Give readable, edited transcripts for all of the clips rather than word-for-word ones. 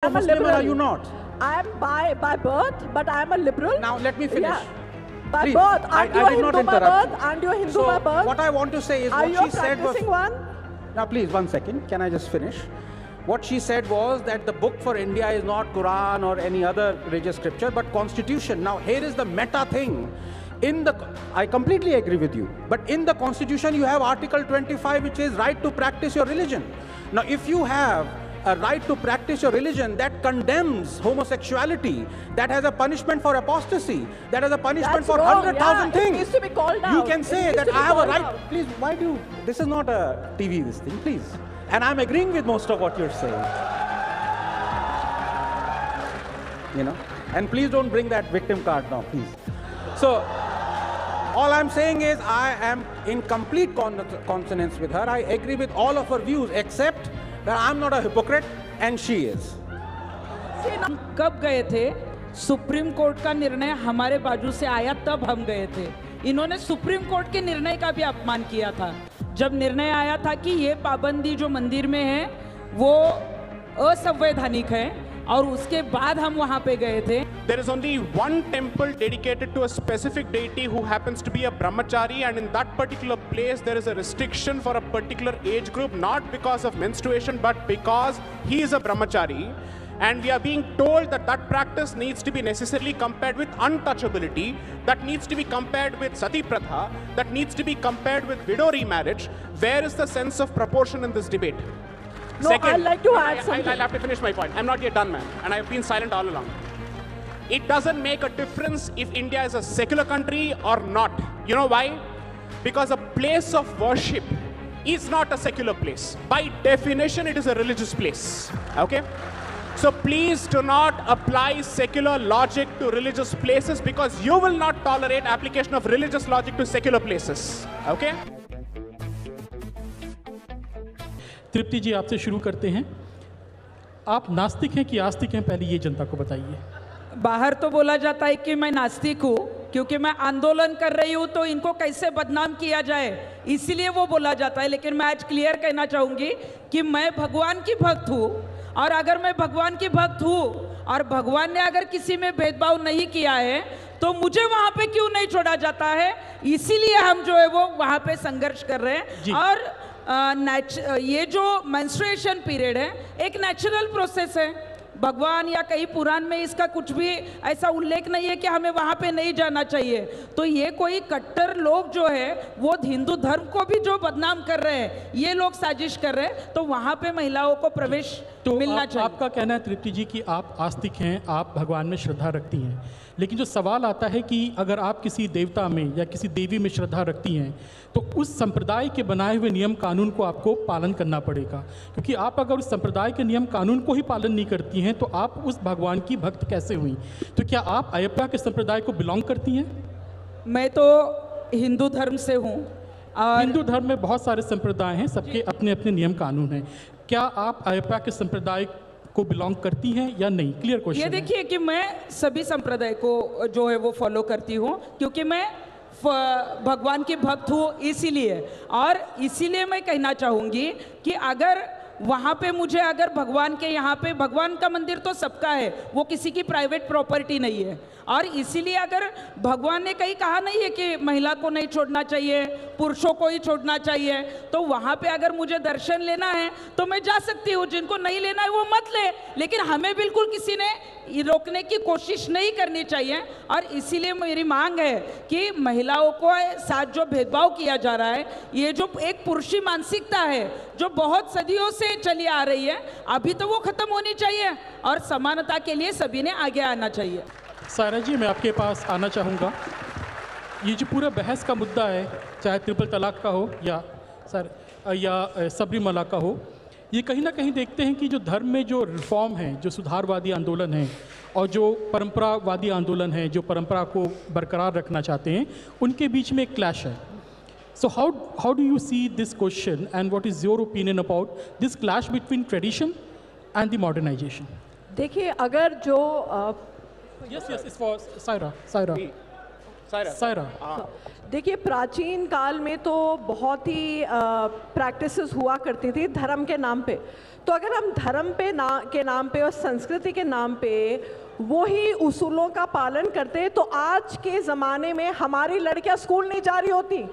a Muslim or are you not? I am by birth, but I am a liberal. Now let me finish. Yeah. By Please, birth, aren't you a did not Hindu by interrupt birth? Aren't you a Hindu So by birth? what I want to say is Are what you she said was... practicing one? Now please, 1 second, can I just finish? What she said was that the book for India is not Quran or any other religious scripture, but Constitution. Now here is the meta thing. I completely agree with you, but in the Constitution you have Article 25, which is right to practice your religion. Now if you have a right to practice your religion that condemns homosexuality, that has a punishment for apostasy, that has a punishment for 100,000 things. It needs to be called out. You can say that I have a right. Please, why do you? This is not a TV, this thing, please. And I'm agreeing with most of what you're saying. You know, and please don't bring that victim card now, please. So, all I'm saying is I am in complete consonance with her. I agree with all of her views, except that I'm not a hypocrite and she is. कब गए थे? Supreme court का निर्णय हमारे बाजू से आया तब हम गए थे. इन्होंने सुप्रीम कोर्ट के निर्णय का भी अपमान किया था. जब निर्णय आया था कि ये पाबंदी जो मंदिर में है वो असंवैधानिक है और उसके बाद हम वहां पे गए थे. There is only one temple dedicated to a specific deity who happens to be a brahmachari, and in that particular place there is a restriction for a particular age group, not because of menstruation but because he is a brahmachari. And we are being told that that practice needs to be necessarily compared with untouchability, that needs to be compared with sati pratha, that needs to be compared with widow remarriage. Where is the sense of proportion in this debate? No, Second, I'd like to add something. I'll have to finish my point. I'm not yet done, man. And I've been silent all along. It doesn't make a difference if India is a secular country or not. You know why? Because a place of worship is not a secular place. By definition, it is a religious place. Okay? So please do not apply secular logic to religious places, because you will not tolerate application of religious logic to secular places. Okay? तृप्ति जी, आपसे शुरू करते हैं. आप नास्तिक हैं कि आस्तिक हैं, पहले ये जनता को बताइए. बाहर तो बोला जाता है कि मैं नास्तिक हूँ क्योंकि मैं आंदोलन कर रही हूँ, तो इनको कैसे बदनाम किया जाए इसलिए वो बोला जाता है. लेकिन मैं आज क्लियर कहना चाहूँगी कि मैं भगवान की भक्त हूँ, और अगर मैं भगवान की भक्त हूँ और भगवान ने अगर किसी में भेदभाव नहीं किया है तो मुझे वहाँ पे क्यों नहीं छोड़ा जाता है. इसीलिए हम जो है वो वहाँ पे संघर्ष कर रहे हैं. और ये जो मेंस्ट्रुएशन पीरियड है एक नेचुरल प्रोसेस है. भगवान या कहीं पुराण में इसका कुछ भी ऐसा उल्लेख नहीं है कि हमें वहाँ पे नहीं जाना चाहिए. तो ये कोई कट्टर लोग जो है वो हिंदू धर्म को भी जो बदनाम कर रहे हैं, ये लोग साजिश कर रहे हैं, तो वहाँ पे महिलाओं को प्रवेश मिलना चाहिए. आपका कहना है तृप्ति जी कि आप आस्तिक हैं, आप भगवान में श्रद्धा रखती हैं, लेकिन जो सवाल आता है कि अगर आप किसी देवता में या किसी देवी में श्रद्धा रखती हैं तो उस संप्रदाय के बनाए हुए नियम कानून को आपको पालन करना पड़ेगा, क्योंकि आप अगर उस संप्रदाय के नियम कानून को ही पालन नहीं करती हैं तो आप उस भगवान की भक्त कैसे हुई. तो क्या आप अयप्पा के संप्रदाय को बिलोंग करती हैं? मैं तो हिंदू धर्म से हूँ. हिंदू धर्म में बहुत सारे संप्रदाय हैं, सबके अपने अपने नियम कानून हैं. क्या आप अयप्पा के संप्रदाय को बिलोंग करती हैं या नहीं? Clear question. ये देखिए कि मैं सभी संप्रदाय को जो है वो फॉलो करती हूँ, क्योंकि मैं भगवान की भक्त हूँ इसीलिए. और इसीलिए मैं कहना चाहूँगी कि अगर वहाँ पे मुझे अगर भगवान के यहाँ पे, भगवान का मंदिर तो सबका है, वो किसी की प्राइवेट प्रॉपर्टी नहीं है. और इसीलिए अगर भगवान ने कहीं कहा नहीं है कि महिला को नहीं छोड़ना चाहिए, पुरुषों को ही छोड़ना चाहिए, तो वहाँ पे अगर मुझे दर्शन लेना है तो मैं जा सकती हूँ. जिनको नहीं लेना है वो मत ले, लेकिन हमें बिल्कुल किसी ने रोकने की कोशिश नहीं करनी चाहिए. और इसीलिए मेरी मांग है कि महिलाओं को साथ जो भेदभाव किया जा रहा है, ये जो एक पुरुषी मानसिकता है जो बहुत सदियों से चली आ रही है, अभी तो वो खत्म होनी चाहिए और समानता के लिए सभी ने आगे आना चाहिए. सायरा जी, मैं आपके पास आना चाहूँगा. ये जो पूरा बहस का मुद्दा है, चाहे ट्रिपल तलाक का हो या सबरीमला का हो, ये कहीं ना कहीं देखते हैं कि जो धर्म में जो रिफॉर्म है, जो सुधारवादी आंदोलन है और जो परंपरावादी आंदोलन है, जो परंपरा को बरकरार रखना चाहते हैं, उनके बीच में एक क्लैश है. So how do you see this question, and what is your opinion about this clash between tradition and the modernization? देखिए, अगर जो Yes, it's for Saira. Saira. देखिए, प्राचीन काल में तो बहुत ही प्रैक्टिसेस हुआ करती थी धर्म के नाम पे। तो अगर हम धर्म के नाम पे और संस्कृति के नाम पे वो ही उसूलों का पालन करते, तो आज के ज़माने में हमारी लड़कियां स्कूल नहीं जा रही होती,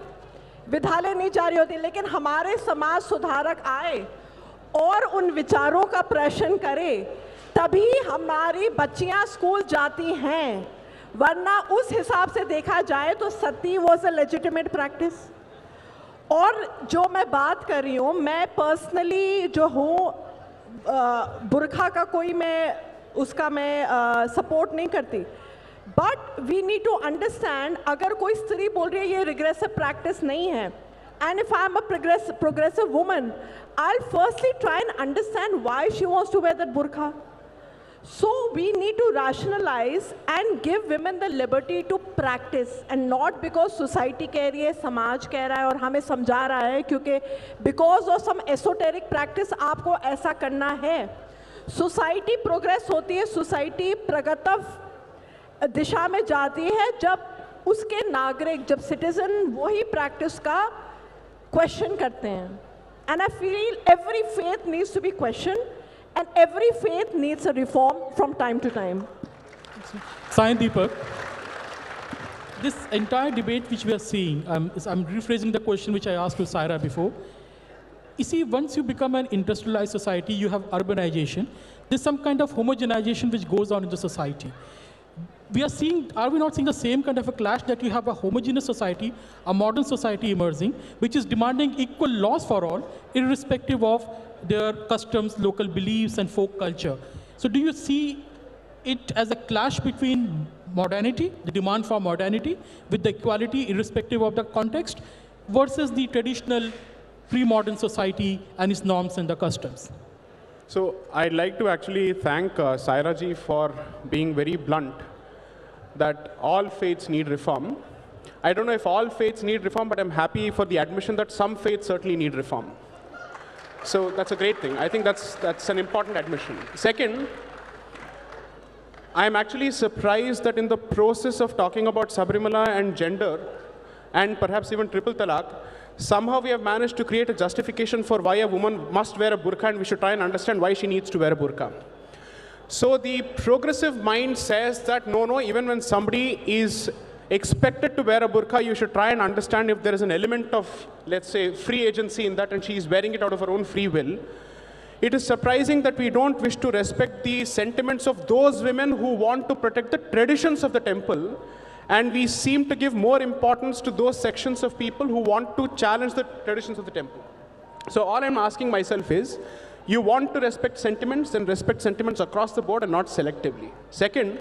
विद्यालय नहीं जा रही होती, लेकिन हमारे समाज सुधारक आए और उन विचारों का प्रदर्शन करे, तभी हमारी बच्चियां स्कूल जाती हैं। वरना उस हिसाब से देखा जाए तो सती वॉज अ लेजिटिमेट प्रैक्टिस। और जो मैं बात कर रही हूँ, मैं पर्सनली जो हूँ, बुरखा का कोई उसका मैं सपोर्ट नहीं करती, but we need to understand, अगर कोई स्त्री बोल रही है ये रिग्रेसिव प्रैक्टिस नहीं है, and if I am a progressive woman, I'll firstly try and understand why she wants to wear that burqa. So we need to rationalize and give women the liberty to practice, and not because society कह रही है, समाज कह रहा है और हमें समझा रहा है, क्योंकि because of some esoteric practice आपको ऐसा करना है। सोसाइटी प्रोग्रेस होती है, सोसाइटी प्रगति दिशा में जाती है जब उसके नागरिक, जब सिटीजन वही प्रैक्टिस का क्वेश्चन करते हैं। And I feel every faith needs to be question and every faith needs a reform from time to time. Sai Deepak, this entire debate which we are seeing, I'm rephrasing the question which I asked to Saira before. You see, once you become an industrialized society, you have urbanization. There's some kind of homogenization which goes on in the society. Are we not seeing the same kind of a clash, that you have a homogeneous society, a modern society emerging, which is demanding equal laws for all, irrespective of their customs, local beliefs, and folk culture? So do you see it as a clash between modernity, the demand for modernity, with the equality irrespective of the context, versus the traditional pre-modern society and its norms and the customs? So I'd like to actually thank Saira ji for being very blunt that all faiths need reform. I don't know if all faiths need reform, but I'm happy for the admission that some faiths certainly need reform. So that's a great thing. I think that's an important admission. Second, I'm actually surprised that in the process of talking about Sabrimala and gender, and perhaps even triple talaq, somehow we have managed to create a justification for why a woman must wear a burqa, and we should try and understand why she needs to wear a burqa. So the progressive mind says that no, even when somebody is expected to wear a burqa, you should try and understand if there is an element of, let's say, free agency in that, and she is wearing it out of her own free will. It is surprising that we don't wish to respect the sentiments of those women who want to protect the traditions of the temple, and we seem to give more importance to those sections of people who want to challenge the traditions of the temple. So all I'm asking myself is, you want to respect sentiments, then respect sentiments across the board and not selectively. Second,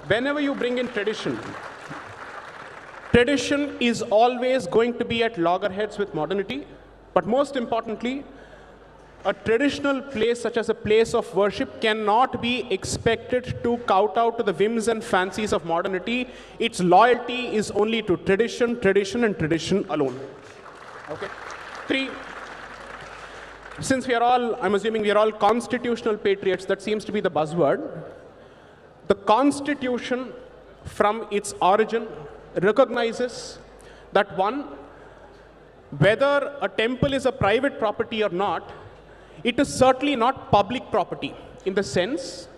whenever you bring in tradition, tradition is always going to be at loggerheads with modernity, but most importantly, a traditional place such as a place of worship cannot be expected to kowtow to the whims and fancies of modernity. Its loyalty is only to tradition, tradition, and tradition alone. Okay. 3, since we are all, I'm assuming we are all constitutional patriots, that seems to be the buzzword. The Constitution, from its origin, recognizes that one, whether a temple is a private property or not, it is certainly not public property, in the sense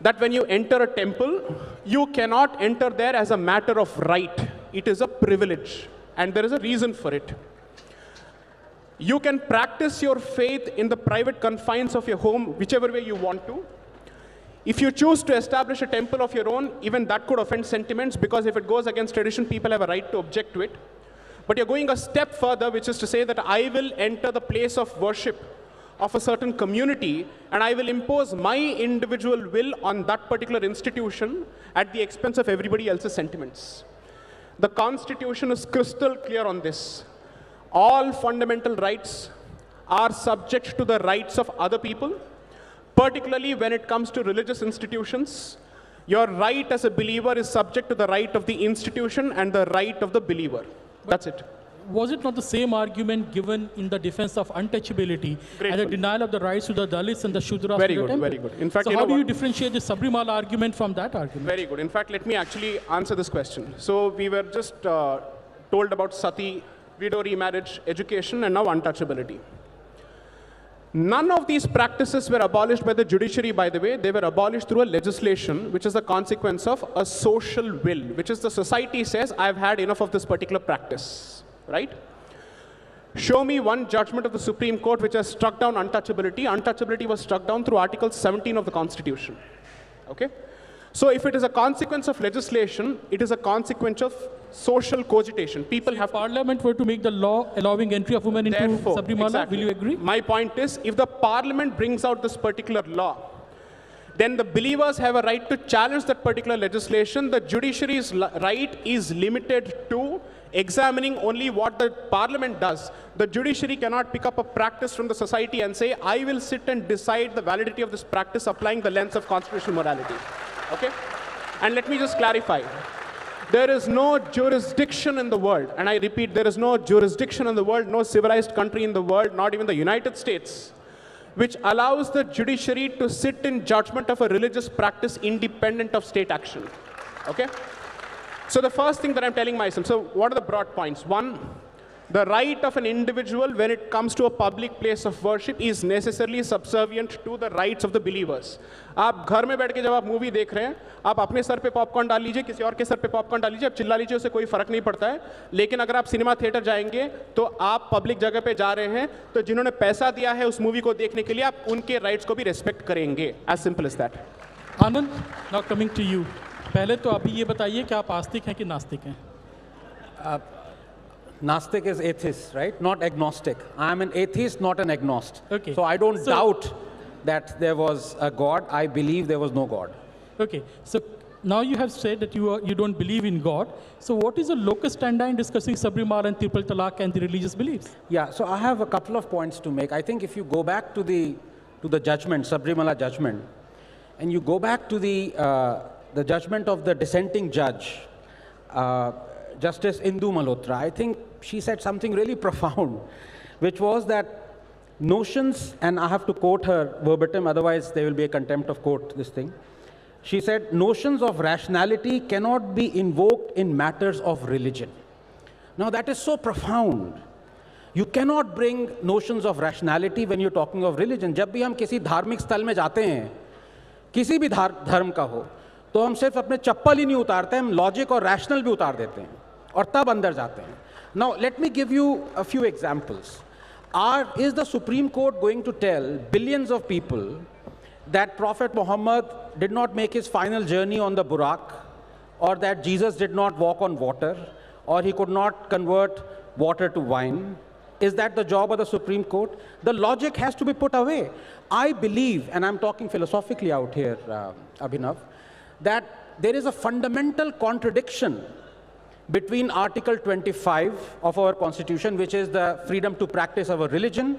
that when you enter a temple, you cannot enter there as a matter of right. It is a privilege, and there is a reason for it. You can practice your faith in the private confines of your home, whichever way you want to. If you choose to establish a temple of your own, even that could offend sentiments, because if it goes against tradition, people have a right to object to it. But you're going a step further, which is to say that I will enter the place of worship of a certain community, and I will impose my individual will on that particular institution at the expense of everybody else's sentiments. The Constitution is crystal clear on this. All fundamental rights are subject to the rights of other people, particularly when it comes to religious institutions. Your right as a believer is subject to the right of the institution and the right of the believer. That's it. was it not the same argument given in the defense of untouchability and the denial of the rights to the Dalits and the Shudras? Very good, very good. In fact, so how do you differentiate the Sabrimala argument from that argument? Very good. In fact, let me actually answer this question. So we were just told about sati, widow remarriage, education, and now untouchability. None of these practices were abolished by the judiciary, by the way. They were abolished through a legislation, which is the consequence of a social will, which is the society says, I've had enough of this particular practice, right? Show me one judgment of the Supreme Court which has struck down untouchability. Untouchability was struck down through Article 17 of the Constitution, okay? So if it is a consequence of legislation, it is a consequence of social cogitation. People have... If Parliament were to make the law allowing entry of women into Sabrimala, exactly. will you agree? My point is, if the Parliament brings out this particular law, then the believers have a right to challenge that particular legislation. The judiciary's right is limited to examining only what the Parliament does. The judiciary cannot pick up a practice from the society and say, I will sit and decide the validity of this practice applying the lens of constitutional morality. Okay? And let me just clarify. There is no jurisdiction in the world, and I repeat, there is no jurisdiction in the world, no civilized country in the world, not even the United States, which allows the judiciary to sit in judgment of a religious practice independent of state action. Okay? So the first thing that I'm telling myself, so what are the broad points? One, the right of an individual when it comes to a public place of worship is necessarily subservient to the rights of the believers. आप घर में बैठ के जब आप movie देख रहे हैं, आप अपने सर पे पॉपकॉर्न डाल लीजिए, किसी और के सर पे पॉपकॉर्न डाल लीजिए, आप चिल्ला लीजिए, उससे कोई फर्क नहीं पड़ता है. लेकिन अगर आप सिनेमा थिएटर जाएंगे, तो आप पब्लिक जगह पे जा रहे हैं, तो जिन्होंने पैसा दिया है उस मूवी को देखने के लिए, आप उनके राइट्स को भी रेस्पेक्ट करेंगे. As simple as that. Anand, now coming to you. पहले तो अभी ये बताइए कि आप आस्तिक हैं कि नास्तिक हैं? Gnostic is atheist, right? Not agnostic. I am an atheist, not an agnostic. Okay. So I don't doubt that there was a God. I believe there was no God. Okay. So now you have said that you don't believe in God. So what is the locus standi in discussing Sabrimala and Triple Talaq and the religious beliefs? Yeah. So I have a couple of points to make. I think if you go back to the judgment, Sabrimala judgment, and you go back to the judgment of the dissenting judge, Justice Indu Malhotra, I think she said something really profound, which was that notions, and I have to quote her verbatim, otherwise there will be a contempt of court, this thing. She said, notions of rationality cannot be invoked in matters of religion. Now that is so profound. You cannot bring notions of rationality when you're talking of religion. जब भी हम किसी धार्मिक स्थल में जाते हैं, किसी भी धर्म का हो, तो हम सिर्फ अपने चप्पल ही नहीं उतारते, हम लॉजिक और रैशनल भी उतार देते हैं और तब अंदर जाते हैं. Now let me give you a few examples. Is the Supreme Court going to tell billions of people that Prophet Muhammad did not make his final journey on the Burak, or that Jesus did not walk on water, or he could not convert water to wine? Is that the job of the Supreme Court? The logic has to be put away. I believe, and I'm talking philosophically out here, Abhinav, that there is a fundamental contradiction between Article 25 of our Constitution, which is the freedom to practice our religion,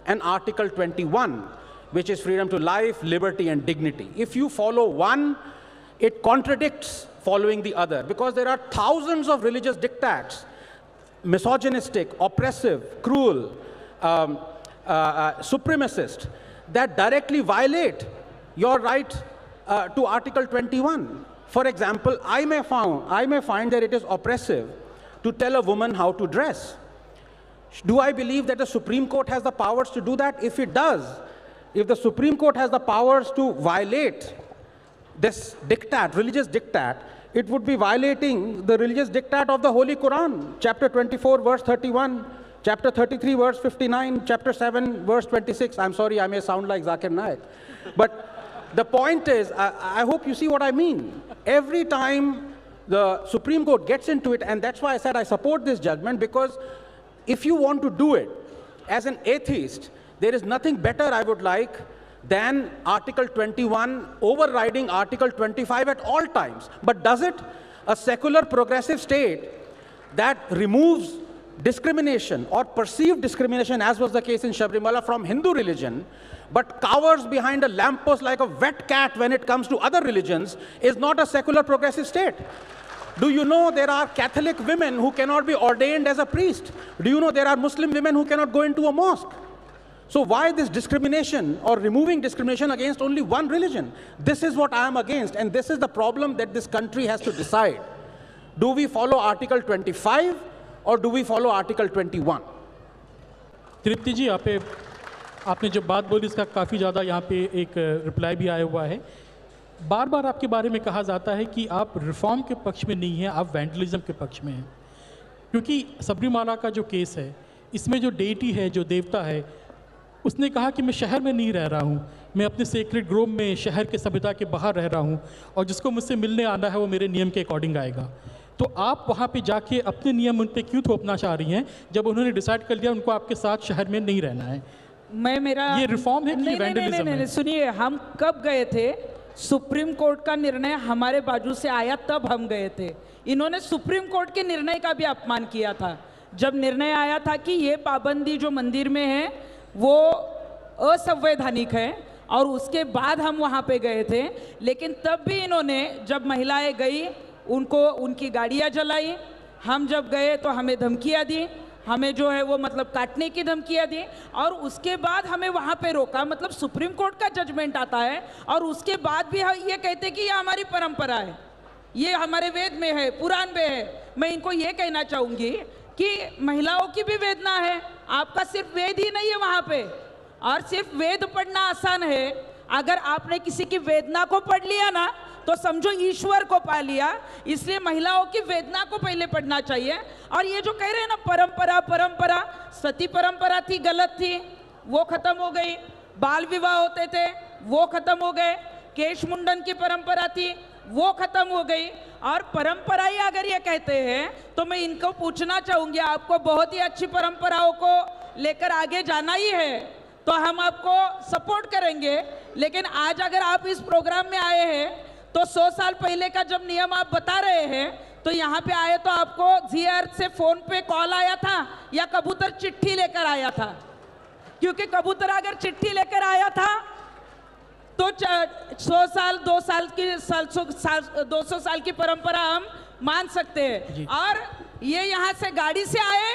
and Article 21, which is freedom to life, liberty, and dignity. If you follow one, it contradicts following the other, because there are thousands of religious diktats, misogynistic, oppressive, cruel, supremacist, that directly violate your right to Article 21. For example, I may find that it is oppressive to tell a woman how to dress. Do I believe that the Supreme Court has the powers to do that? If it does, if the Supreme Court has the powers to violate this diktat, religious diktat, it would be violating the religious diktat of the Holy Quran, chapter 24, verse 31, chapter 33, verse 59, chapter 7, verse 26. I'm sorry, I may sound like Zakir Naik. But the point is, I hope you see what I mean. Every time the Supreme Court gets into it, and that's why I said I support this judgment, because if you want to do it as an atheist, there is nothing better I would like than Article 21 overriding Article 25 at all times. But does it? A secular progressive state that removes discrimination or perceived discrimination, as was the case in Sabrimala, from Hindu religion, but cowers behind a lamppost like a wet cat when it comes to other religions, is not a secular progressive state. Do you know there are Catholic women who cannot be ordained as a priest? Do you know there are Muslim women who cannot go into a mosque? So why this discrimination or removing discrimination against only one religion? This is what I am against, and this is the problem that this country has to decide. Do we follow Article 25 or do we follow Article 21? तृप्ति जी, आपने जो बात बोली इसका काफ़ी ज़्यादा यहाँ पे एक रिप्लाई भी आया हुआ है। बार बार आपके बारे में कहा जाता है कि आप रिफॉर्म के पक्ष में नहीं हैं, आप वैंडलिज्म के पक्ष में हैं। क्योंकि सबरीमाला का जो केस है, इसमें जो डेटी है, जो देवता है, उसने कहा कि मैं शहर में नहीं रह रहा हूँ, मैं अपने सेक्रेट ग्रोव में शहर के सभ्यता के बाहर रह रहा हूँ, और जिसको मुझसे मिलने आना है वो मेरे नियम के अकॉर्डिंग आएगा। तो आप वहाँ पे जाके अपने नियम उन पे क्यों थोपना चाह रही हैं जब उन्होंने डिसाइड कर लिया उनको आपके साथ शहर में नहीं रहना है? ये रिफॉर्म है कि वैंडलिज्म है? सुनिए, हम कब गए थे? सुप्रीम कोर्ट का निर्णय हमारे बाजू से आया तब हम गए थे। इन्होंने सुप्रीम कोर्ट के निर्णय का भी अपमान किया था। जब निर्णय आया था कि ये पाबंदी जो मंदिर में है वो असंवैधानिक है, और उसके बाद हम वहाँ पे गए थे। लेकिन तब भी इन्होंने, जब महिलाएं गई, उनको उनकी गाड़ियाँ जलाई। हम जब गए तो हमें धमकियाँ दी, हमें जो है वो मतलब काटने की धमकियाँ दी, और उसके बाद हमें वहाँ पे रोका। मतलब सुप्रीम कोर्ट का जजमेंट आता है और उसके बाद भी ये कहते हैं कि ये हमारी परंपरा है, ये हमारे वेद में है, पुराण में है। मैं इनको ये कहना चाहूँगी कि महिलाओं की भी वेदना है, आपका सिर्फ वेद ही नहीं है वहाँ पे। और सिर्फ वेद पढ़ना आसान है, अगर आपने किसी की वेदना को पढ़ लिया ना तो समझो ईश्वर को पा लिया। इसलिए महिलाओं की वेदना को पहले पढ़ना चाहिए। और ये जो कह रहे हैं ना परंपरा परंपरा, सती परंपरा थी, गलत थी, वो खत्म हो गई। बाल विवाह होते थे, वो खत्म हो गए। केश मुंडन की परंपरा थी, वो खत्म हो गई। और परंपरा ही अगर ये कहते हैं तो मैं इनको पूछना चाहूंगी, आपको बहुत ही अच्छी परंपराओं को लेकर आगे जाना ही है तो हम आपको सपोर्ट करेंगे। लेकिन आज अगर आप इस प्रोग्राम में आए हैं तो 100 साल पहले का जब नियम आप बता रहे हैं तो यहाँ पे आए तो आपको जी अर्थ से फोन पे कॉल आया था या कबूतर चिट्ठी लेकर आया था? क्योंकि कबूतर अगर चिट्ठी लेकर आया था तो 100 साल 200 साल की परंपरा हम मान सकते हैं। और ये यहाँ से गाड़ी से आए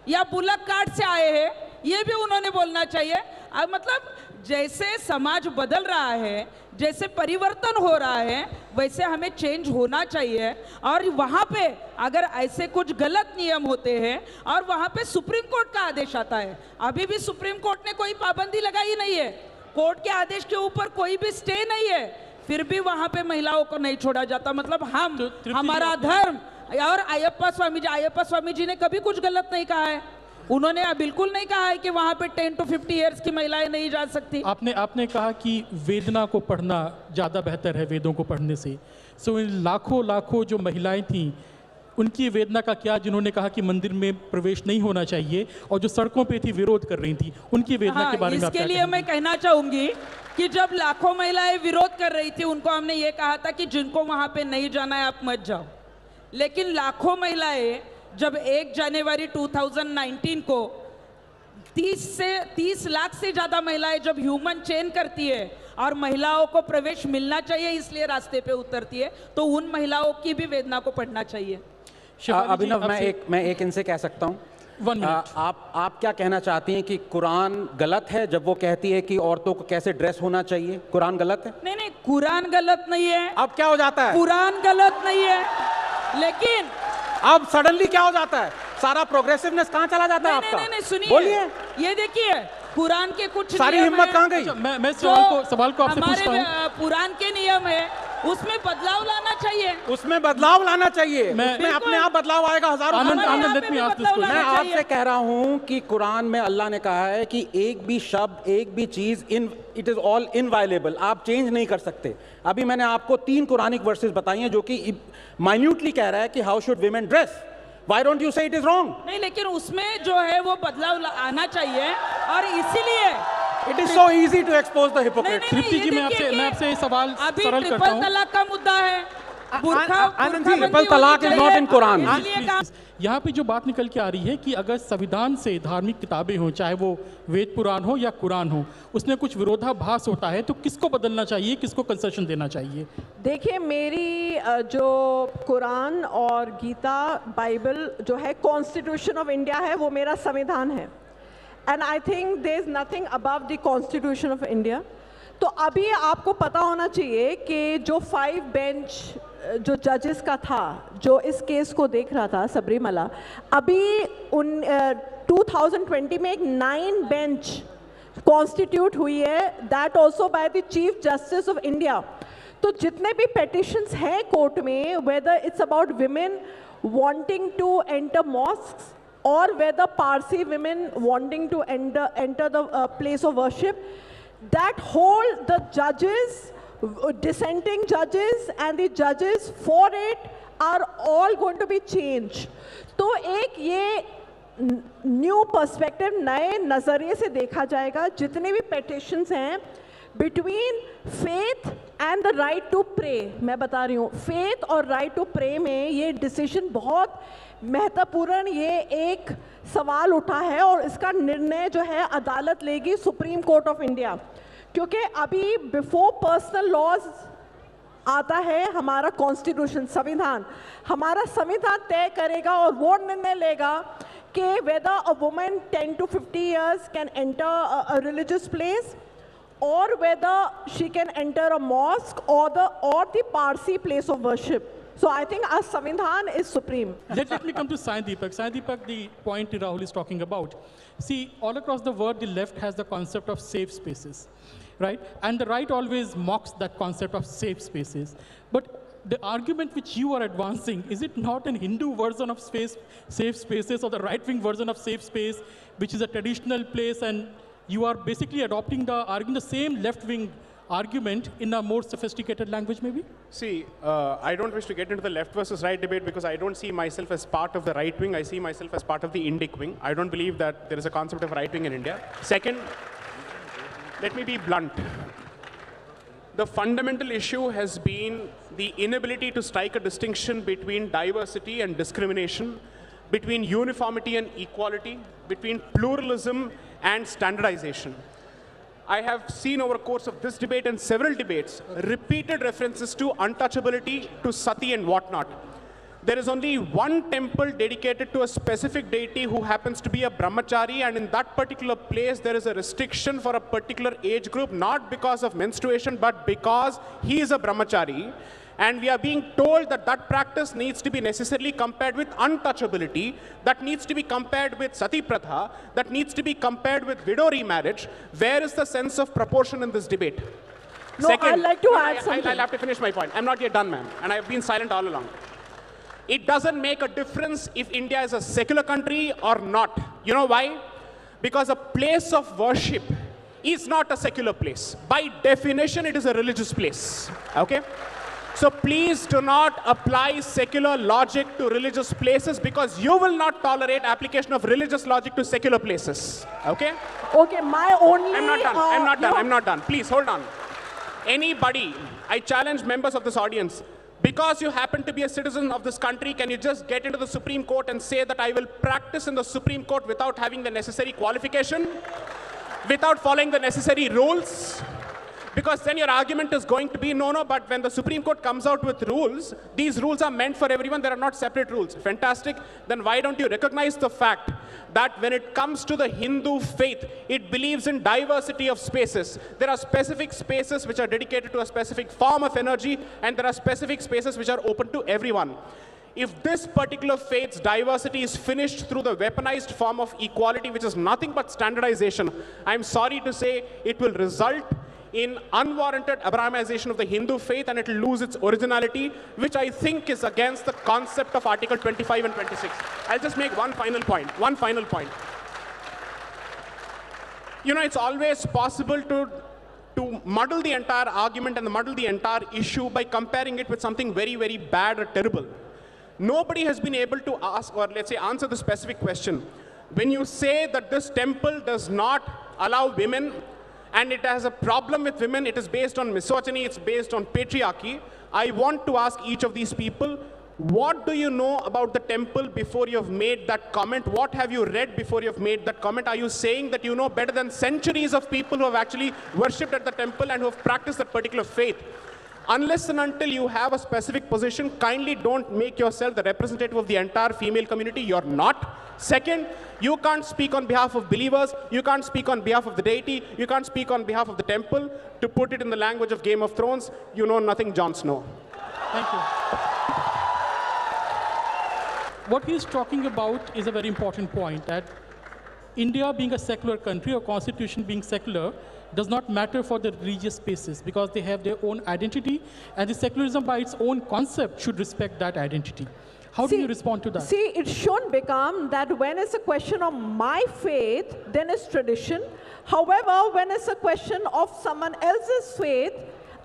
या बुलक कार्ट से आए हैं, ये भी उन्होंने बोलना चाहिए। मतलब जैसे समाज बदल रहा है, जैसे परिवर्तन हो रहा है, वैसे हमें चेंज होना चाहिए। और वहाँ पे अगर ऐसे कुछ गलत नियम होते हैं और वहाँ पे सुप्रीम कोर्ट का आदेश आता है, अभी भी सुप्रीम कोर्ट ने कोई पाबंदी लगाई नहीं है, कोर्ट के आदेश के ऊपर कोई भी स्टे नहीं है, फिर भी वहाँ पे महिलाओं को नहीं छोड़ा जाता। मतलब हम, हमारा धर्म। और अयप्पा स्वामी जी ने कभी कुछ गलत नहीं कहा है, उन्होंने बिल्कुल नहीं कहा है कि वहाँ पे 10 to 50 इयर्स की महिलाएं नहीं जा सकती। आपने कहा कि वेदना को पढ़ना ज़्यादा बेहतर है वेदों को पढ़ने से। सो इन लाखों जो महिलाएं थीं, उनकी वेदना का क्या, जिन्होंने कहा कि मंदिर में प्रवेश नहीं होना चाहिए और जो सड़कों पे थी विरोध कर रही थी, उनकी वेदना के बारे में आप क्या कहेंगे? इसके लिए मैं कहना चाहूंगी कि जब लाखों महिलाएं विरोध कर रही थी, उनको हमने ये कहा था कि जिनको वहाँ पे नहीं जाना है आप मत जाओ। लेकिन लाखों महिलाएं जब 1 जनवरी 2019 को 30 लाख से ज़्यादा महिलाएं जब ह्यूमन चेन करती है और महिलाओं को प्रवेश मिलना चाहिए इसलिए रास्ते पे उतरती है, तो उन महिलाओं की भी वेदना को पढ़ना चाहिए। अभिनव, मैं एक इनसे कह सकता हूँ, आप क्या कहना चाहती हैं कि कुरान गलत है जब वो कहती है कि औरतों को कैसे ड्रेस होना चाहिए? कुरान गलत है? नहीं, कुरान गलत नहीं है। अब क्या हो जाता है? कुरान गलत नहीं है, लेकिन अब सडनली क्या हो जाता है? सारा प्रोग्रेसिवनेस कहाँ चला जाता है आपका? नहीं, सुनिए, बोलिए। ये देखिए, कुरान के कुछ सारी हिम्मत कहाँ गई? मैं सवाल को आपसे पूछता हूँ। हमारे पुराण के नियम है, उसमें बदलाव लाना चाहिए। उसमें बदलाव लाना चाहिए, उसमें अपने आप बदलाव आएगा। हजारों मैं आपसे कह रहा हूँ कि कुरान में अल्लाह ने कहा है कि एक भी शब्द, एक भी चीज इट इज ऑल इनवायलेबल, आप चेंज नहीं कर सकते। अभी मैंने आपको 3 कुरानिक वर्सेस बताई हैं जो कि माइन्यूटली कह रहा है कि how should women dress. Why don't you say it is wrong? नहीं, लेकिन उसमें जो है वो बदलाव आना चाहिए और इसीलिए It is so easy to expose the hypocrite. तृप्ति जी, मैं आपसे सवाल सरल करता हूं। ट्रिपल तलाक का मुद्दा है, आनंद जी, ट्रिपल तलाक is not in Quran. यहाँ पे जो बात निकल के आ रही है कि अगर संविधान से धार्मिक किताबें हों, चाहे वो वेद पुराण हो या कुरान हो, उसमें कुछ विरोधाभास होता है, तो किसको बदलना चाहिए, किसको कंसेशन देना चाहिए? देखिए, मेरी जो कुरान और गीता बाइबल जो है कॉन्स्टिट्यूशन ऑफ इंडिया है, वो मेरा संविधान है, and I think there is nothing above the constitution of India. तो अभी आपको पता होना चाहिए कि जो 5 बेंच जो जजेस का था, जो इस केस को देख रहा था सबरीमला, अभी 2020 में एक 9 बेंच कॉन्स्टिट्यूट हुई है, that also by the chief justice of India. तो जितने भी पेटिशंस हैं कोर्ट में, whether it's about women wanting to enter mosques or whether Parsi women wanting to enter the place of worship, that whole, the judges, dissenting judges and the judges for it are all going to be changed. तो एक ये new perspective, नए नज़रिए से देखा जाएगा. जितने भी पेटिशंस हैं between faith and the right to pray, मैं बता रही हूँ, फेथ और राइट टू प्रे में ये डिसीजन बहुत महत्वपूर्ण, ये एक सवाल उठा है और इसका निर्णय जो है अदालत लेगी, सुप्रीम कोर्ट ऑफ इंडिया. क्योंकि अभी बिफोर पर्सनल लॉज आता है हमारा कॉन्स्टिट्यूशन, संविधान. हमारा संविधान तय करेगा और वो निर्णय लेगा कि weather a woman 10 to 50 years can enter a religious place or whether she can enter a mosque or the Parsi place of worship. So I think our Samvidhan is supreme. Let me come to Sai Deepak. Sai Deepak, the point Rahul is talking about. See, all across the world, the left has the concept of safe spaces, right? And the right always mocks that concept of safe spaces. But the argument which you are advancing, is it not an Hindu version of safe spaces, or the right-wing version of safe space, which is a traditional place, and you are basically arguing the same left-wing argument in a more sophisticated language, maybe? See, I don't wish to get into the left versus right debate because I don't see myself as part of the right wing. I see myself as part of the Indic wing. I don't believe that there is a concept of right wing in India. Second, let me be blunt. The fundamental issue has been the inability to strike a distinction between diversity and discrimination, between uniformity and equality, between pluralism and standardization. I have seen over the course of this debate and several debates repeated references to untouchability, to sati and whatnot. There is only one temple dedicated to a specific deity who happens to be a brahmachari, and in that particular place there is a restriction for a particular age group, not because of menstruation but because he is a brahmachari. And we are being told that that practice needs to be necessarily compared with untouchability, that needs to be compared with sati pratha, that needs to be compared with widow remarriage. Where is the sense of proportion in this debate? No, Second, I'd like to add something. I'll have to finish my point. I'm not yet done, ma'am, and I've been silent all along. It doesn't make a difference if India is a secular country or not. You know why? Because a place of worship is not a secular place. By definition, it is a religious place. Okay? So please do not apply secular logic to religious places, because you will not tolerate application of religious logic to secular places. Okay? Okay, my only... I'm not done. I'm not done. I'm not done. Please, hold on. Anybody, I challenge members of this audience, because you happen to be a citizen of this country, can you just get into the Supreme Court and say that I will practice in the Supreme Court without having the necessary qualification, without following the necessary rules? Because then your argument is going to be, no, but when the Supreme Court comes out with rules, these rules are meant for everyone, there are not separate rules. Fantastic. Then why don't you recognize the fact that when it comes to the Hindu faith, it believes in diversity of spaces. There are specific spaces which are dedicated to a specific form of energy, and there are specific spaces which are open to everyone. If this particular faith's diversity is finished through the weaponized form of equality, which is nothing but standardization, I'm sorry to say it will result in unwarranted Abrahamization of the Hindu faith, and it will lose its originality, which I think is against the concept of Article 25 and 26. I'll just make one final point. You know, it's always possible to muddle the entire argument and muddle the entire issue by comparing it with something very, very bad or terrible. Nobody has been able to ask, or let's say answer the specific question. When you say that this temple does not allow women and it has a problem with women. It is based on misogyny, it's based on patriarchy. I want to ask each of these people, what do you know about the temple before you have made that comment? What have you read before you have made that comment? Are you saying that you know better than centuries of people who have actually worshipped at the temple and who have practiced that particular faith? Unless and until you have a specific position, kindly don't make yourself the representative of the entire female community. You're not. Second, you can't speak on behalf of believers, you can't speak on behalf of the deity, you can't speak on behalf of the temple. To put it in the language of Game of Thrones, you know nothing, Jon Snow. Thank you. What he's talking about is a very important point, that India being a secular country, or constitution being secular, does not matter for the religious spaces because they have their own identity, and the secularism by its own concept should respect that identity. How do you respond to that? See, it should become that when it's a question of my faith, then it's tradition. However, when it's a question of someone else's faith,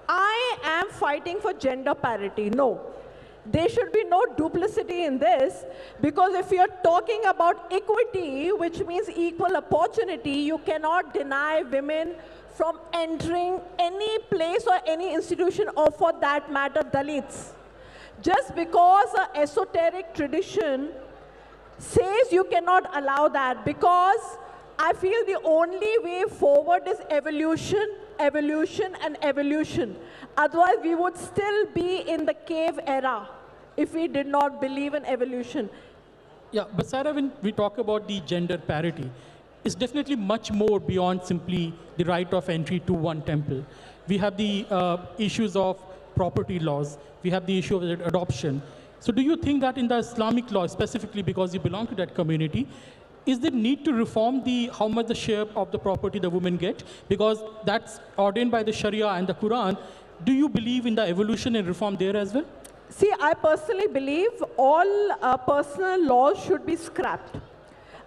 I am fighting for gender parity. No. There should be no duplicity in this, because if you're talking about equity, which means equal opportunity, you cannot deny women from entering any place or any institution, or for that matter, Dalits. Just because an esoteric tradition says you cannot allow that, because I feel the only way forward is evolution, evolution, and evolution. Otherwise, we would still be in the cave era if we did not believe in evolution. Yeah, but Sarah, when we talk about the gender parity, it's definitely much more beyond simply the right of entry to one temple. We have the issues of property laws. We have the issue of adoption. So do you think that in the Islamic law, specifically because you belong to that community, is there need to reform how much the share of the property the women get? Because that's ordained by the Sharia and the Quran. Do you believe in the evolution and reform there as well? See, I personally believe all personal laws should be scrapped.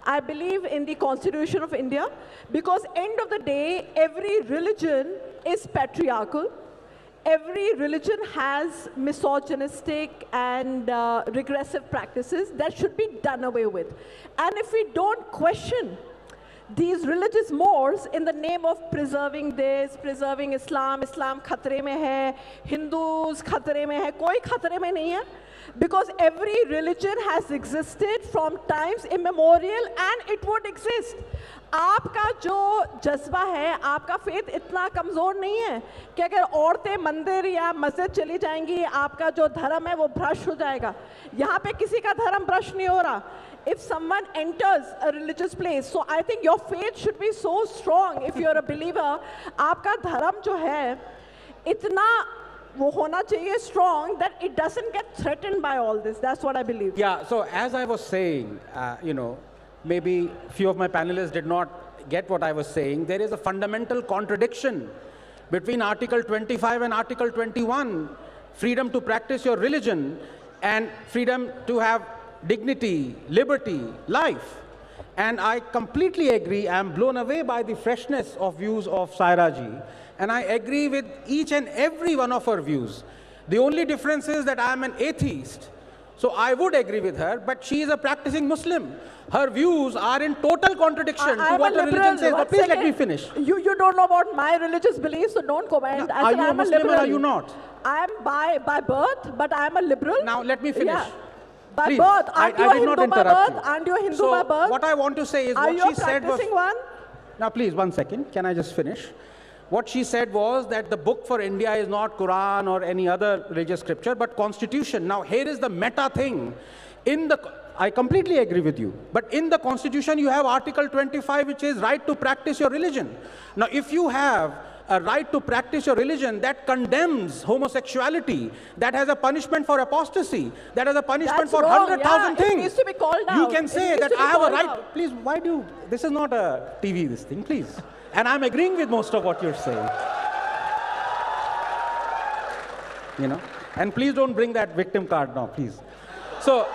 I believe in the Constitution of India, because end of the day, every religion is patriarchal. Every religion has misogynistic and regressive practices that should be done away with. And if we don't question these religious mores in the name of preserving this, preserving Islam, Islam khatre mein hai, Hindus khatre mein hai, koi khatre mein nahi hai. Because every religion has existed from times immemorial and it would exist. आपका जो जज्बा है, आपका faith इतना कमज़ोर नहीं है कि अगर औरतें मंदिर या मस्जिद चली जाएंगी, आपका जो धर्म है वो भ्रष्ट हो जाएगा. यहाँ पे किसी का धर्म भ्रष्ट नहीं हो रहा. If someone enters a religious place, so I think your faith should be so strong. If you're a believer, आपका धर्म जो है इतना वो होना चाहिए strong that it doesn't get threatened by all this. That's what I believe. Yeah, so as I was saying, you know, maybe few of my panelists did not get what I was saying. There is a fundamental contradiction between Article 25 and Article 21, freedom to practice your religion and freedom to have dignity, liberty, life. And I completely agree. I am blown away by the freshness of views of Saira ji. And I agree with each and every one of her views. The only difference is that I am an atheist. So I would agree with her, but she is a practicing Muslim. Her views are in total contradiction to what the religion says. But please let me finish. You don't know about my religious beliefs, so don't comment. Now, are you a Muslim or are you not? I am by birth, but I am a liberal. Now let me finish. Yeah. By Please, birth, aren't you a Hindu by birth? You. Aren't you a Hindu so by birth? What I want to say is what she said was... one? Now please, 1 second. Can I just finish? What she said was that the book for India is not Quran or any other religious scripture, but Constitution. Now here is the meta thing. I completely agree with you. But in the Constitution, you have Article 25, which is right to practice your religion. Now, if you have a right to practice your religion that condemns homosexuality, that has a punishment for apostasy, that has a punishment for 100,000 things. It needs to be called out. You can say that I have a right. Please, why do you? This is not a TV, this thing, please. And I'm agreeing with most of what you're saying. You know? And please don't bring that victim card now, please. So,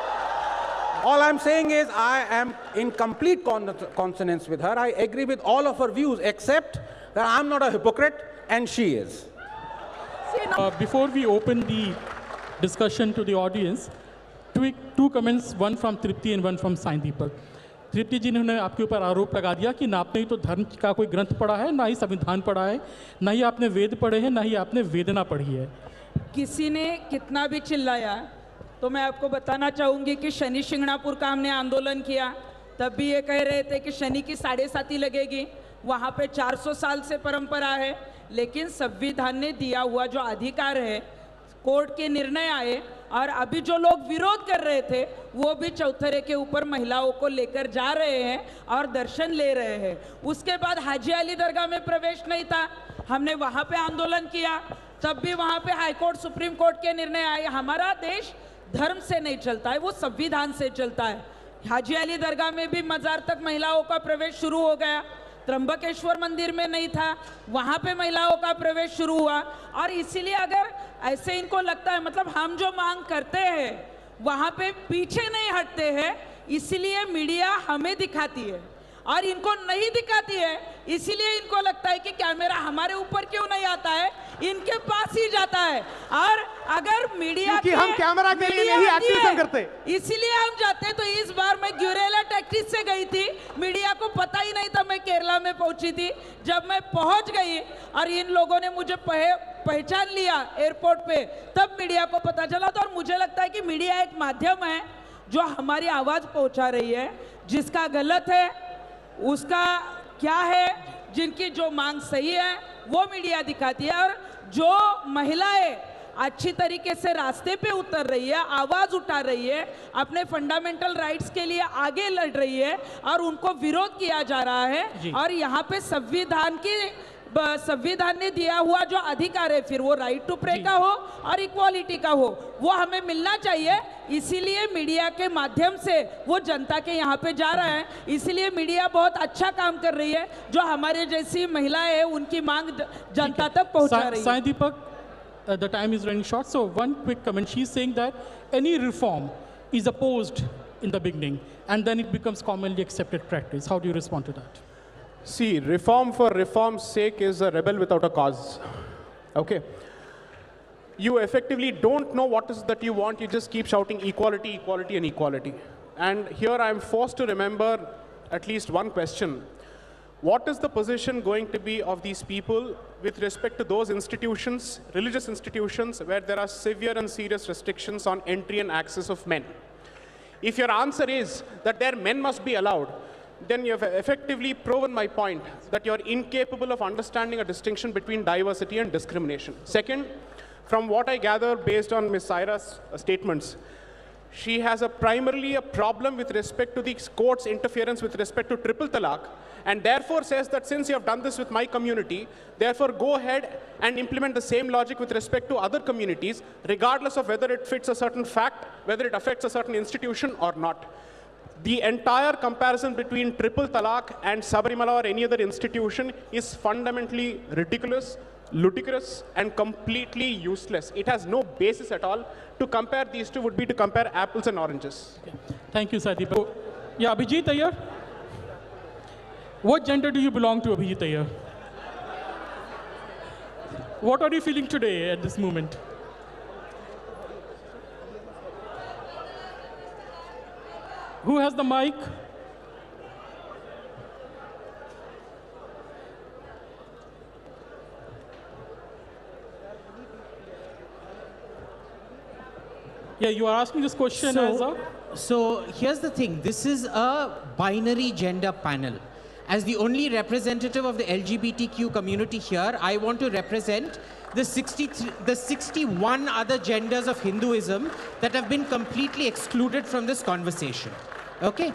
all I'm saying is I am in complete consonance with her. I agree with all of her views, except that I'm not a hypocrite and she is. Before we open the discussion to the audience, two comments, one from Tripti and one from Sai Deepak. तृप्ति जी ने आपके ऊपर आरोप लगा दिया कि ना आपने तो धर्म का कोई ग्रंथ पढ़ा है, ना ही संविधान पढ़ा है, ना ही आपने वेद पढ़े हैं, ना ही आपने वेदना पढ़ी है। किसी ने कितना भी चिल्लाया तो मैं आपको बताना चाहूँगी कि शनि शिंगणापुर का हमने आंदोलन किया, तब भी ये कह रहे थे कि शनि की 7.5 लगेगी। वहाँ पे 400 साल से परंपरा है, लेकिन संविधान ने दिया हुआ जो अधिकार है, कोर्ट के निर्णय आए और अभी जो लोग विरोध कर रहे थे वो भी चौथरे के ऊपर महिलाओं को लेकर जा रहे हैं और दर्शन ले रहे हैं। उसके बाद हाजी अली दरगाह में प्रवेश नहीं था, हमने वहाँ पे आंदोलन किया, तब भी वहाँ पे हाई कोर्ट सुप्रीम कोर्ट के निर्णय आए। हमारा देश धर्म से नहीं चलता है, वो संविधान से चलता है। हाजी अली दरगाह में भी मजार तक महिलाओं का प्रवेश शुरू हो गया, त्र्यंबकेश्वर मंदिर में नहीं था, वहाँ पे महिलाओं का प्रवेश शुरू हुआ। और इसीलिए अगर ऐसे इनको लगता है, मतलब हम जो मांग करते हैं वहाँ पे पीछे नहीं हटते हैं, इसलिए मीडिया हमें दिखाती है और इनको नहीं दिखाती है, इसीलिए इनको लगता है कि कैमरा हमारे ऊपर क्यों नहीं आता है, इनके पास ही जाता है। और अगर मीडिया क्योंकि हम कैमरा के लिए नहीं एक्टिविज्म करते, इसीलिए हम जाते। तो इस बार मैं ग्यूरेला टैक्टिस से गई थी, मीडिया को पता ही नहीं था मैं केरला में पहुंची थी। जब मैं पहुंच गई और इन लोगों ने मुझे पहचान लिया एयरपोर्ट पे, तब मीडिया को पता चला। तो और मुझे लगता है कि मीडिया एक माध्यम है जो हमारी आवाज पहुंचा रही है, जिसका गलत है उसका क्या है, जिनकी जो मांग सही है वो मीडिया दिखाती है। और जो महिलाएं अच्छी तरीके से रास्ते पे उतर रही है, आवाज उठा रही है, अपने फंडामेंटल राइट्स के लिए आगे लड़ रही है और उनको विरोध किया जा रहा है। और यहाँ पे संविधान ने दिया हुआ जो अधिकार है, फिर वो राइट टू प्रे का हो और इक्वालिटी का हो, वो हमें मिलना चाहिए। इसीलिए मीडिया के माध्यम से वो जनता के यहाँ पे जा रहा है। इसीलिए मीडिया बहुत अच्छा काम कर रही है, जो हमारे जैसी महिलाएं हैं उनकी मांग जनता तक पहुँचा रही है। साई दीपक, the time is running short, so one quick comment. She's saying that any reform is opposed in the beginning and then it becomes commonly accepted practice. How do you respond to that? See, reform for reform's sake is a rebel without a cause. Okay? You effectively don't know what is that you want, you just keep shouting equality, equality, and equality. And here I'm forced to remember at least one question. What is the position going to be of these people with respect to those institutions, religious institutions, where there are severe and serious restrictions on entry and access of men? If your answer is that their men must be allowed, then you have effectively proven my point that you're incapable of understanding a distinction between diversity and discrimination. Second, from what I gather based on Ms. Saira's statements, she has primarily a problem with respect to the court's interference with respect to triple talaq, and therefore says that since you have done this with my community, therefore go ahead and implement the same logic with respect to other communities, regardless of whether it fits a certain fact, whether it affects a certain institution or not. The entire comparison between triple talaq and Sabarimala or any other institution is fundamentally ridiculous, ludicrous, and completely useless. It has no basis at all. To compare these two would be to compare apples and oranges. Okay. Thank you, Sadipa. Yeah, Abhijit Iyer. What gender do you belong to, Abhijit Iyer? What are you feeling today at this moment? Who has the mic? Yeah, you are asking this question as a... So here's the thing. This is a binary gender panel. As the only representative of the LGBTQ community here, I want to represent the 61 other genders of Hinduism that have been completely excluded from this conversation. Okay?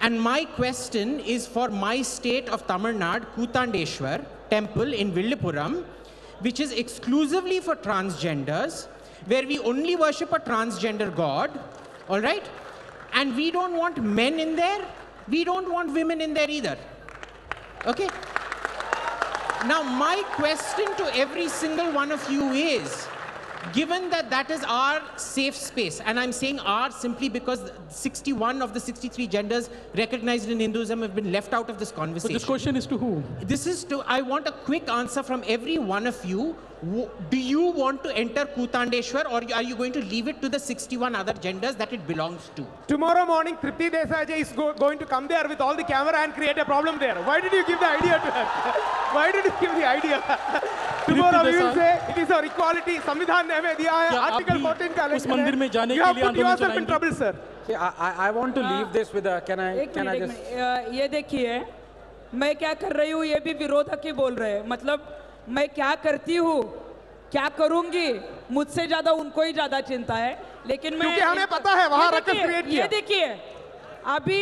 And my question is for my state of Tamil Nadu, Kutandeshwar temple in Villupuram, which is exclusively for transgenders, where we only worship a transgender god, all right? And we don't want men in there, we don't want women in there either. Okay? Now my question to every single one of you is, given that that is our safe space, and I'm saying our simply because 61 of the 63 genders recognized in Hinduism have been left out of this conversation. So this question is to who? This is to, I want a quick answer from every one of you. Do you want to enter Kutandeshwar, or are you going to leave it to the 61 other genders that it belongs to? Tomorrow morning, Tripti Desai is going to come there with all the camera and create a problem there. Why did you give the idea to her? Why did you give the idea? Tomorrow we will say it is our equality. संविधान ने हमें दिया है. Article 14 का उस मंदिर में जाने you के have लिए put आंदोलन yourself in चलाएंगे? trouble, sir. I want to leave this with a, can I just... ये देखिए, मैं क्या कर रही हूँ ये भी विरोधक ही बोल रहे हैं. मतलब मैं क्या करती हूँ, क्या करूंगी, मुझसे ज्यादा उनको ही ज्यादा चिंता है. लेकिन मैं, क्योंकि हमें पता है वहाँ रकस क्रिएट किया. ये देखिए, अभी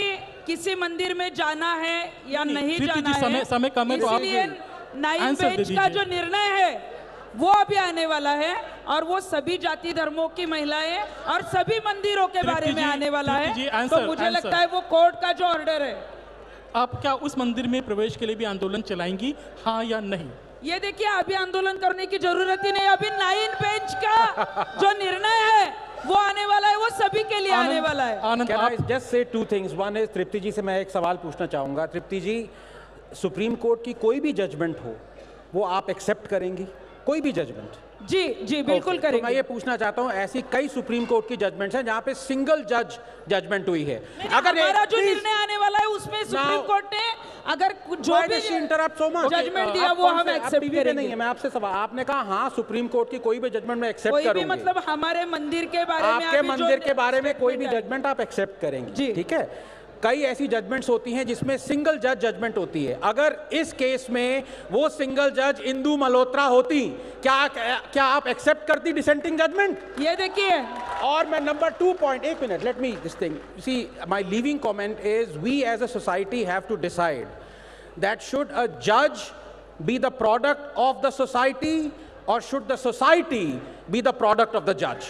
किसी मंदिर में जाना है या नहीं जाना है, समय कम है तो आप इसलिए 9 बेंच का जो निर्णय है वो अभी आने वाला है, और वो सभी जाति धर्मों की महिलाएं और सभी मंदिरों के बारे में आने वाला है. तो मुझे लगता है वो कोर्ट का जो ऑर्डर है. आप क्या उस मंदिर में प्रवेश के लिए भी आंदोलन चलाएंगी, हाँ या नहीं? ये देखिए, अभी आंदोलन करने की जरूरत ही नहीं. अभी 9 बेंच का जो निर्णय है वो आने वाला है, वो सभी के लिए आने वाला है. आनंद, Can I just say two things? One is, तृप्ति जी से मैं एक सवाल पूछना चाहूंगा. तृप्ति जी, सुप्रीम कोर्ट की कोई भी जजमेंट हो, वो आप एक्सेप्ट करेंगी? कोई भी जजमेंट? जी जी बिल्कुल करेंगे. तो मैं ये पूछना चाहता हूँ, ऐसी कई सुप्रीम कोर्ट की जजमेंट्स हैं जहाँ पे सिंगल जज जजमेंट हुई है. अगर हमारा जो निर्णय आने वाला है उसमें सुप्रीम कोर्ट ने अगर जो भी जजमेंट दिया वो हम एक्सेप्ट करेंगे. नहीं है, मैं आपसे सवाल, आपने कहा हाँ सुप्रीम कोर्ट की कोई भी जजमेंट में एक्सेप्ट करूंगी. कोई भी मतलब हमारे मंदिर के बारे में, आपके मंदिर के बारे में कोई भी जजमेंट आप एक्सेप्ट करेंगे, ठीक है? कई ऐसी जजमेंट्स होती हैं जिसमें सिंगल जज जजमेंट होती है. अगर इस केस में वो सिंगल जज इंदु मल्होत्रा होती, क्या आप एक्सेप्ट करती डिसेंटिंग जजमेंट? ये देखिए, और मैं नंबर 2 पॉइंट, एक minute, let me this thing, see my leaving comment is, we as a society have to decide that should a जज be the product of the society और should the society be the product of the जज?